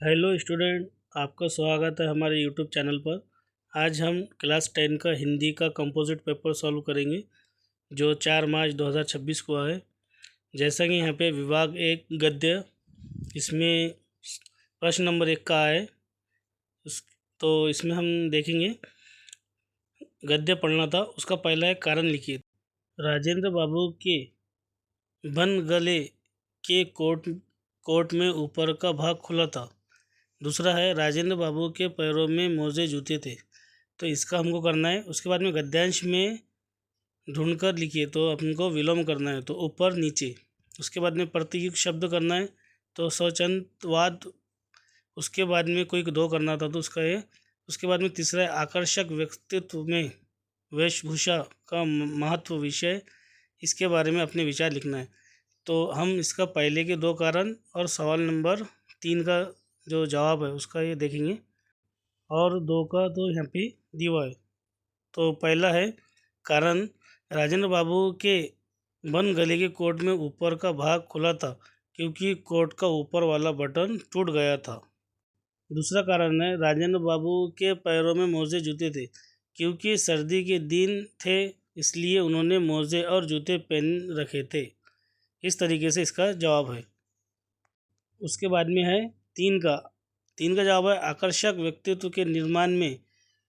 Hello student, आपका स्वागत है हमारे यूट्यूब चैनल पर। आज हम क्लास 10 का हिंदी का कंपोजिट पेपर सॉल्व करेंगे जो 4 मार्च 2026 को है। जैसा कि यहाँ पे विभाग एक गद्य, इसमें प्रश्न नंबर 1 का है। तो इसमें हम देखेंगे, गद्य पढ़ना था, उसका पहला है कारण लिखिए। राजेंद्र बाबू के बन गले के कोट में ऊपर का भाग खुला था। दूसरा है राजेंद्र बाबू के पैरों में मोजे जूते थे। तो इसका हमको करना है। उसके बाद में गद्यांश में ढूंढकर लिखिए, तो हमको विलोम करना है, तो ऊपर नीचे। उसके बाद में प्रतीक शब्द करना है, तो स्वच्छंदवाद। उसके बाद में कोई दो करना था, तो उसका ये। उसके बाद में तीसरा है आकर्षक व्यक्तित्व में वेशभूषा का महत्व विषय, इसके बारे में अपने विचार लिखना है। तो हम इसका पहले के दो कारण और सवाल नंबर 3 का जो जवाब है उसका ये देखेंगे, और 2 का तो यहाँ पे दिया हुआ है। तो पहला है कारण, राजेंद्र बाबू के बन गले के कोट में ऊपर का भाग खुला था क्योंकि कोट का ऊपर वाला बटन टूट गया था। दूसरा कारण है राजेंद्र बाबू के पैरों में मोजे जूते थे क्योंकि सर्दी के दिन थे, इसलिए उन्होंने मोजे और जूते पहन रखे थे। इस तरीके से इसका जवाब है। उसके बाद में है 3 का जवाब है आकर्षक व्यक्तित्व के निर्माण में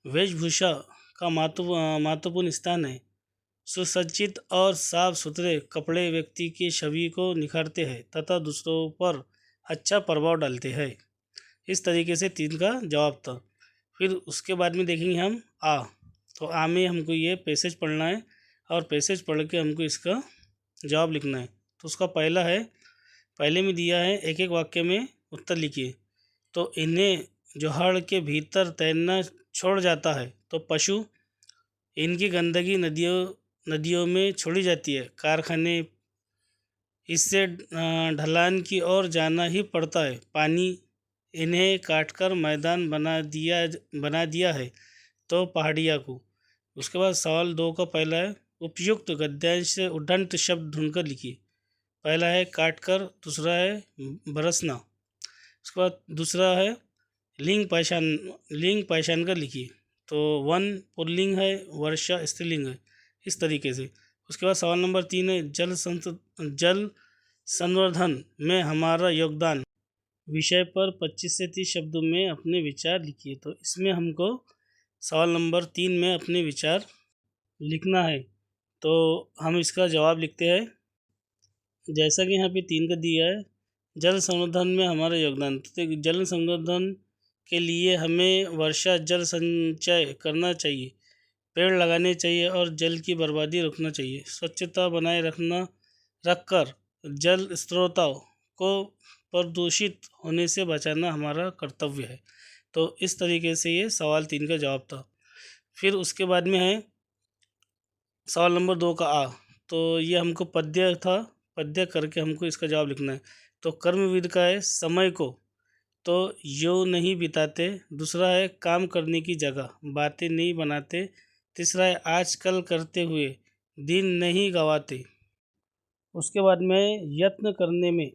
वेशभूषा का महत्वपूर्ण स्थान है। सुसज्जित और साफ सुथरे कपड़े व्यक्ति की छवि को निखारते हैं तथा दूसरों पर अच्छा प्रभाव डालते हैं। इस तरीके से 3 का जवाब था। फिर उसके बाद में देखेंगे हम आ। तो आ में हमको ये पैसेज पढ़ना है और पैसेज पढ़ के हमको इसका जवाब लिखना है। तो उसका पहला है, पहले में दिया है एक एक वाक्य में उत्तर लिखिए। तो इन्हें जोहड़ के भीतर तैरना छोड़ जाता है तो पशु, इनकी गंदगी नदियों में छोड़ी जाती है। कारखाने, इससे ढलान की ओर जाना ही पड़ता है। पानी, इन्हें काटकर मैदान बना दिया है तो पहाड़िया को। उसके बाद सवाल 2 का पहला है उपयुक्त गद्यांश से उद्दंड शब्द ढूंढकर लिखिए। पहला है काटकर, दूसरा है बरसना। उसके बाद दूसरा है लिंग पहचान कर लिखिए। तो वन पुल्लिंग है, वर्षा स्त्रीलिंग है, इस तरीके से। उसके बाद सवाल नंबर 3 है जल संवर्धन में हमारा योगदान विषय पर 25 से 30 शब्दों में अपने विचार लिखिए। तो इसमें हमको सवाल नंबर 3 में अपने विचार लिखना है। तो हम इसका जवाब लिखते हैं। जैसा कि यहाँ पे 3 का दिया है, जल संवर्धन में हमारा योगदान। तो जल संवर्धन के लिए हमें वर्षा जल संचय करना चाहिए, पेड़ लगाने चाहिए और जल की बर्बादी रोकना चाहिए। स्वच्छता बनाए रखकर जल स्रोतों को प्रदूषित होने से बचाना हमारा कर्तव्य है। तो इस तरीके से ये सवाल 3 का जवाब था। फिर उसके बाद में है सवाल नंबर 2 का आ। तो ये हमको पद्य था, पद्य करके हमको इसका जवाब लिखना है। तो कर्मवीर का है समय को तो यूँ नहीं बिताते। दूसरा है काम करने की जगह बातें नहीं बनाते। तीसरा है आजकल करते हुए दिन नहीं गवाते। उसके बाद में यत्न करने में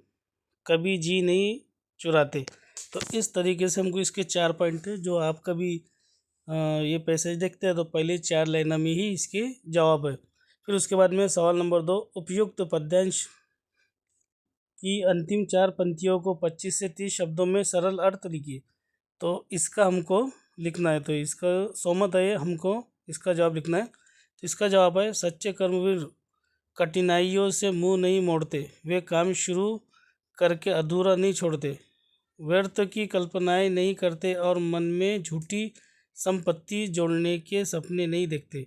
कभी जी नहीं चुराते। तो इस तरीके से हमको इसके 4 पॉइंट है। जो आप कभी ये पैसेज देखते हैं तो पहले 4 लाइनों में ही इसके जवाब है। फिर उसके बाद में सवाल नंबर 2 उपयुक्त पद्यांश की अंतिम 4 पंक्तियों को 25 से 30 शब्दों में सरल अर्थ लिखिए। तो इसका हमको लिखना है। तो इसका सोमत है, हमको इसका जवाब लिखना है। तो इसका जवाब है सच्चे कर्मवीर कठिनाइयों से मुंह नहीं मोड़ते, वे काम शुरू करके अधूरा नहीं छोड़ते, व्यर्थ की कल्पनाएं नहीं करते और मन में झूठी संपत्ति जोड़ने के सपने नहीं देखते।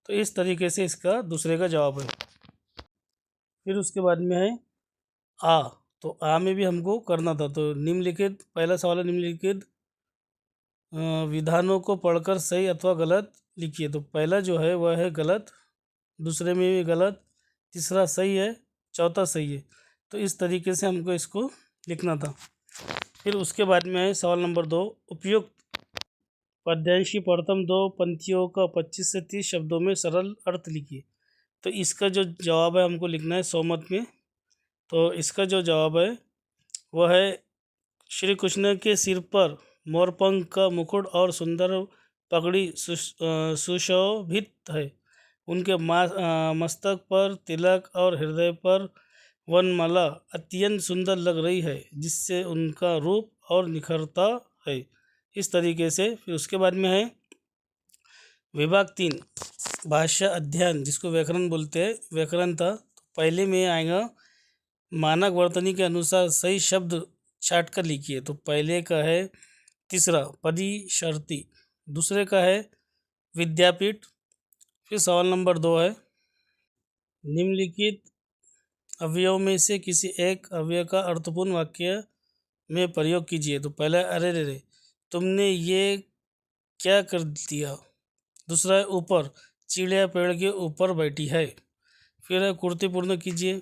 तो इस तरीके से इसका दूसरे का जवाब है। फिर उसके बाद में है आ। तो आ में भी हमको करना था। तो निम्नलिखित, पहला सवाल है निम्नलिखित विधानों को पढ़कर सही अथवा गलत लिखिए। तो पहला जो है वह है गलत, दूसरे में भी गलत, तीसरा सही है, चौथा सही है। तो इस तरीके से हमको इसको लिखना था। फिर उसके बाद में है सवाल नंबर 2 उपयुक्त पद्यांश की प्रथम 2 पंक्तियों का 25 से 30 शब्दों में सरल अर्थ लिखिए। तो इसका जो जवाब है हमको लिखना है सोमत में। तो इसका जो जवाब है वह है श्री कृष्ण के सिर पर मोरपंख का मुकुट और सुंदर पगड़ी सुशोभित है। उनके मस्तक पर तिलक और हृदय पर वनमाला अत्यंत सुंदर लग रही है, जिससे उनका रूप और निखरता है। इस तरीके से फिर उसके बाद में है विभाग 3 भाषा अध्ययन, जिसको व्याकरण बोलते हैं। व्याकरण था तो पहले में आएगा मानक वर्तनी के अनुसार सही शब्द छाट कर लिखिए। तो पहले का है तीसरा परिशर्ती, दूसरे का है विद्यापीठ। फिर सवाल नंबर 2 है निम्नलिखित अवयव में से किसी एक अवयव का अर्थपूर्ण वाक्य में प्रयोग कीजिए। तो पहला अरे रे रे तुमने ये क्या कर दिया। दूसरा है ऊपर, चिड़िया पेड़ के ऊपर बैठी है। फिर है कुर्ती पूर्ण कीजिए।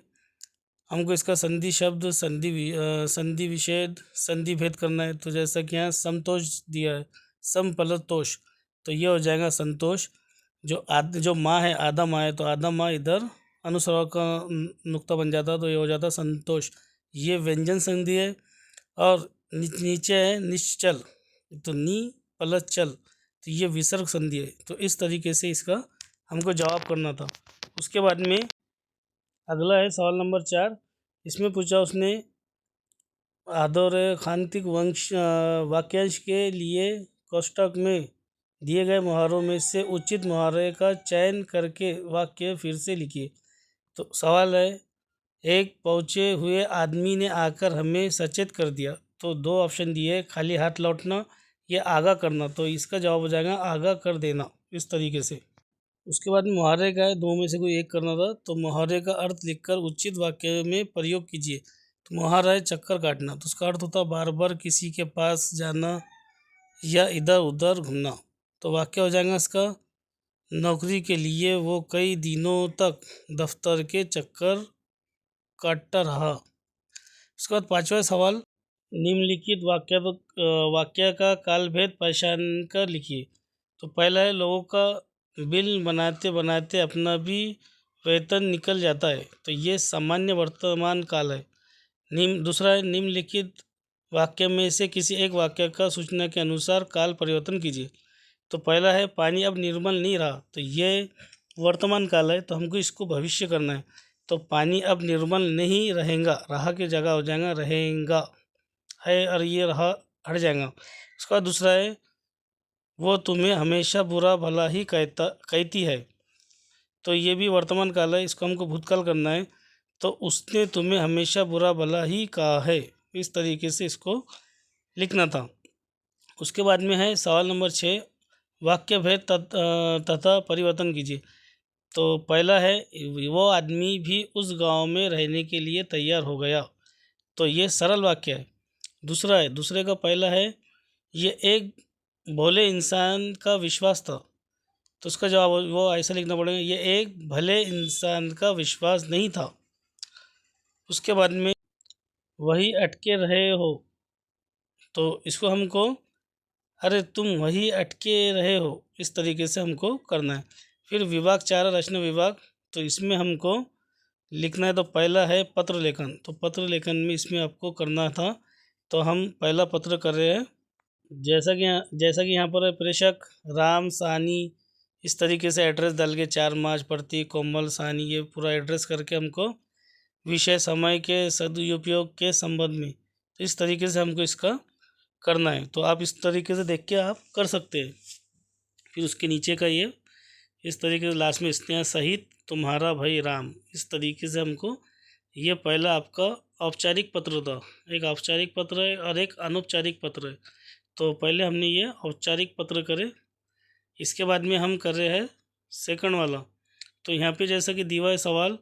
हमको इसका संधि शब्द, संधि विच्छेद, संधि भेद करना है। तो जैसा कि यहाँ समतोष दिया है, समपलतोष, तो ये हो जाएगा संतोष। जो माँ है, आधा माँ है, तो आधा माँ इधर अनुस्वार का नुक्ता बन जाता, तो ये हो जाता संतोष। ये व्यंजन संधि है। और नीचे है निश्चल, तो नी प्लस चल, तो ये विसर्ग संधि है। तो इस तरीके से इसका हमको जवाब करना था। उसके बाद में अगला है सवाल नंबर 4। इसमें पूछा उसने आदोरेखांतिक वाक्यांश के लिए कोष्ठक में दिए गए मुहावरों में से उचित मुहावरे का चयन करके वाक्य फिर से लिखिए। तो सवाल है एक पहुँचे हुए आदमी ने आकर हमें सचेत कर दिया। तो 2 ऑप्शन दिए, खाली हाथ लौटना या आगाह करना। तो इसका जवाब हो जाएगा आगाह कर देना, इस तरीके से। उसके बाद मुहावरे का है, 2 में से कोई एक करना था। तो मुहावरे का अर्थ लिखकर उचित वाक्य में प्रयोग कीजिए। तो मुहावरा है चक्कर काटना, तो उसका अर्थ होता है बार बार किसी के पास जाना या इधर उधर घूमना। तो वाक्य हो जाएगा इसका नौकरी के लिए वो कई दिनों तक दफ्तर के चक्कर काटता रहा। उसके बाद 5वां सवाल निम्नलिखित वाक्य का कालभेद पहचान कर लिखिए। तो पहला है लोगों का बिल बनाते बनाते अपना भी वेतन निकल जाता है। तो ये सामान्य वर्तमान काल है। दूसरा है निम्नलिखित वाक्य में से किसी एक वाक्य का सूचना के अनुसार काल परिवर्तन कीजिए। तो पहला है पानी अब निर्मल नहीं रहा, तो ये वर्तमान काल है, तो हमको इसको भविष्य करना है। तो पानी अब निर्मल नहीं रहेगा, रहा की जगह हो जाएगा रहेगा, है और ये रहा हट जाएगा। उसके बाद दूसरा है वो तुम्हें हमेशा बुरा भला ही कहती है। तो ये भी वर्तमान काल है, इसको हमको भूतकाल करना है। तो उसने तुम्हें हमेशा बुरा भला ही कहा है, इस तरीके से इसको लिखना था। उसके बाद में है सवाल नंबर 6 वाक्य भेद तथा परिवर्तन कीजिए। तो पहला है वो आदमी भी उस गांव में रहने के लिए तैयार हो गया। तो ये सरल वाक्य है। दूसरा है दूसरे का पहला है ये एक भोले इंसान का विश्वास था। तो उसका जवाब वो ऐसा लिखना पड़ेगा ये एक भले इंसान का विश्वास नहीं था। उसके बाद में वही अटके रहे हो, तो इसको हमको अरे तुम वही अटके रहे हो, इस तरीके से हमको करना है। फिर विभाग 4 रचना विभाग, तो इसमें हमको लिखना है। तो पहला है पत्र लेखन, तो पत्र लेखन में इसमें आपको करना था। तो हम पहला पत्र कर रहे हैं। जैसा कि यहाँ पर है प्रेषक राम सानी, इस तरीके से एड्रेस डाल के 4 मार्च प्रति कोमल सानी, ये पूरा एड्रेस करके हमको विषय समय के सदुपयोग के संबंध में, तो इस तरीके से हमको इसका करना है। तो आप इस तरीके से देख के आप कर सकते हैं। फिर उसके नीचे का ये इस तरीके से लास्ट में स्नेह सहित तुम्हारा भाई राम, इस तरीके से हमको ये पहला आपका औपचारिक पत्र था। एक औपचारिक पत्र है और एक अनौपचारिक पत्र है। तो पहले हमने ये औपचारिक पत्र करे, इसके बाद में हम कर रहे हैं सेकंड वाला। तो यहाँ पे जैसा कि दिया है सवाल,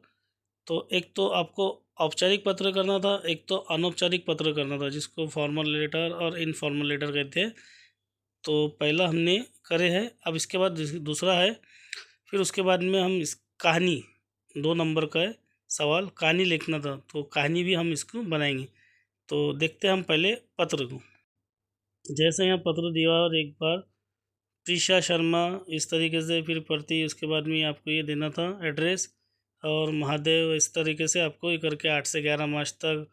तो एक तो आपको औपचारिक पत्र करना था, एक तो अनौपचारिक पत्र करना था, जिसको फॉर्मल लेटर और इनफॉर्मल लेटर कहते हैं। तो पहला हमने करे है। अब इसके बाद दूसरा है, फिर उसके बाद में हम इस कहानी 2 नंबर का है सवाल, कहानी लिखना था। तो कहानी भी हम इसको बनाएंगे। तो देखते हैं हम पहले पत्र को। जैसे यहाँ पत्र दिया और एक बार प्रीशा शर्मा, इस तरीके से फिर प्रति, उसके बाद में आपको ये देना था एड्रेस और महादेव, इस तरीके से आपको ये करके 8 से 11 मार्च तक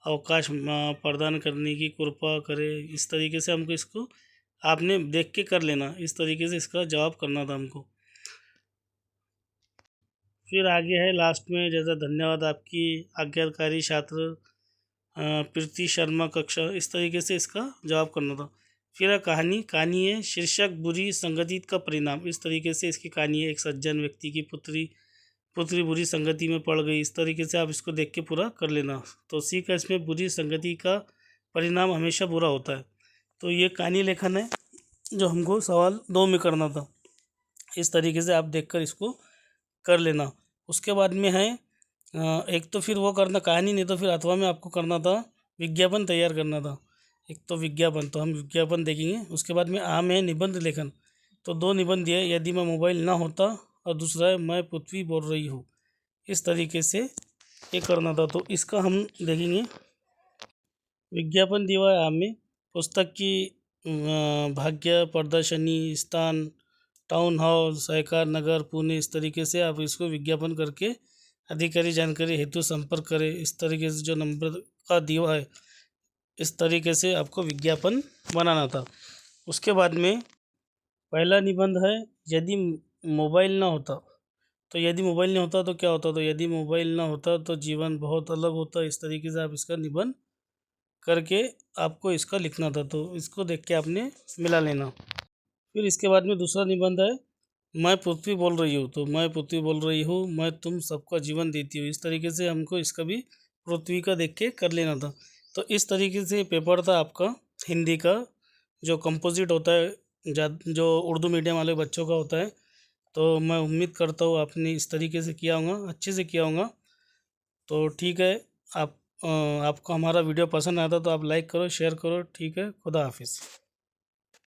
अवकाश प्रदान करने की कृपा करे। इस तरीके से हमको इसको आपने देख के कर लेना, इस तरीके से इसका जवाब करना था हमको। फिर आगे है लास्ट में, जैसा धन्यवाद आपकी आज्ञाकारी छात्र प्रीति शर्मा कक्षा, इस तरीके से इसका जवाब करना था। फिर है कहानी है शीर्षक बुरी संगति का परिणाम, इस तरीके से इसकी कहानी है। एक सज्जन व्यक्ति की पुत्री बुरी संगति में पड़ गई, इस तरीके से आप इसको देख के पूरा कर लेना। तो सी का इसमें बुरी संगति का परिणाम हमेशा बुरा होता है। तो ये कहानी लेखन है जो हमको सवाल 2 में करना था। इस तरीके से आप देखकर इसको कर लेना। उसके बाद में है एक तो फिर वो करना कहानी, नहीं तो फिर अथवा में आपको करना था विज्ञापन तैयार करना था। एक तो विज्ञापन, तो हम विज्ञापन देखेंगे। उसके बाद में आम है निबंध लेखन, तो 2 निबंध दिए, यदि मैं मोबाइल ना होता, और दूसरा है मैं पृथ्वी बोल रही हूँ। इस तरीके से ये करना था। तो इसका हम देखेंगे। विज्ञापन दिया है आम में पुस्तक की भाग्य प्रदर्शनी स्थान, टाउन हॉल, सहकार नगर, पुणे, इस तरीके से आप इसको विज्ञापन करके अधिकारी जानकारी हेतु संपर्क करें। इस तरीके से जो नंबर का दिया है, इस तरीके से आपको विज्ञापन बनाना था। उसके बाद में पहला निबंध है यदि मोबाइल ना होता, तो यदि मोबाइल नहीं होता तो क्या होता, तो यदि मोबाइल ना होता तो जीवन बहुत अलग होता। इस तरीके से आप इसका निबंध करके आपको इसका लिखना था। तो इसको देख के आपने मिला लेना। फिर इसके बाद में दूसरा निबंध है मैं पृथ्वी बोल रही हूँ, तो मैं पृथ्वी बोल रही हूँ, मैं तुम सबका जीवन देती हूँ। इस तरीके से हमको इसका भी पृथ्वी का देख के कर लेना था। तो इस तरीके से पेपर था आपका हिंदी का, जो कंपोजिट होता है जो उर्दू मीडियम वाले बच्चों का होता है। तो मैं उम्मीद करता हूँ आपने इस तरीके से किया होगा, अच्छे से किया होगा। तो ठीक है, आप आपको हमारा वीडियो पसंद आता तो आप लाइक करो, शेयर करो। ठीक है, खुदा हाफिज़।